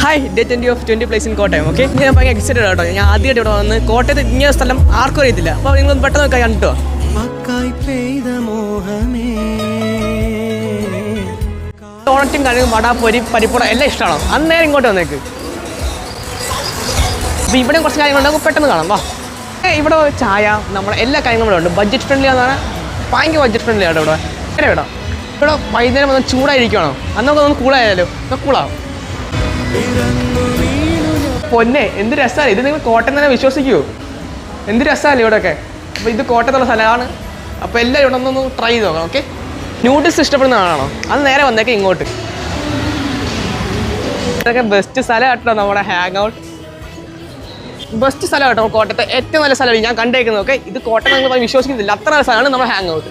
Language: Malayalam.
Hi day 20 of 20 place in Kottayam. Okay, ഞാൻ ഭയങ്കര എക്സൈറ്റഡ് ആട്ടോ. ഞാൻ ആദ്യമായിട്ട് ഇവിടെ വന്ന് കോട്ടയത്ത് ഇങ്ങനെ സ്ഥലം ആർക്കും അറിയത്തില്ല. അപ്പോൾ നിങ്ങൾ പെട്ടെന്ന് കണ്ടിട്ടോ. ഓണറ്റും കഴിഞ്ഞ് വട പൊരി പരിപ്പുട എല്ലാം ഇഷ്ടമാണോ? അന്നേരം ഇങ്ങോട്ട് വന്നേക്ക്. അപ്പോൾ ഇവിടെ കുറച്ച് കാര്യങ്ങളുണ്ട്, പെട്ടെന്ന് കാണാം. വാ, ഇവിടെ ചായ നമ്മുടെ എല്ലാ കാര്യങ്ങളും ഇവിടെ ഉണ്ട്. ബഡ്ജറ്റ് ഫ്രണ്ട്ലി എന്ന് പറഞ്ഞാൽ ഭയങ്കര ബഡ്ജറ്റ് ഫ്രണ്ട്ലി ആട്ടോ ഇവിടെ. ഇവിടെ വൈകുന്നേരം വന്ന് ചൂടായിരിക്കണോ? അന്നൊക്കെ ഒന്ന് കൂളായാലോ, കൂളാവും. പൊന്നെ എന്ത് രസമാണ് ഇത്. നിങ്ങൾ കോട്ടയം തന്നെ വിശ്വസിക്കുമോ? എന്ത് രസമല്ലേ ഇവിടെയൊക്കെ. അപ്പോൾ ഇത് കോട്ടയത്തുള്ള സ്ഥലമാണ്. അപ്പോൾ എല്ലാവരും ഇവിടെ ഒന്നൊന്ന് ട്രൈ ചെയ്ത് നോക്കണം. ഓക്കെ, ന്യൂഡിൽസ് ഇഷ്ടപ്പെടുന്നതാണോ? അത് നേരെ വന്നേക്കെ ഇങ്ങോട്ട്. ഇതൊക്കെ ബെസ്റ്റ് സ്ഥലം കേട്ടോ, നമ്മുടെ ഹാങ് ഔട്ട്. ബെസ്റ്റ് സ്ഥലം കേട്ടോ കോട്ടയത്തെ ഏറ്റവും നല്ല സ്ഥലമാണ് ഞാൻ കണ്ടേക്കുന്നത്. ഓക്കെ, ഇത് കോട്ടയം നിങ്ങൾ വിശ്വസിക്കുന്നില്ല, അത്ര നല്ല സ്ഥലമാണ് നമ്മുടെ ഹാങ് ഔട്ട്.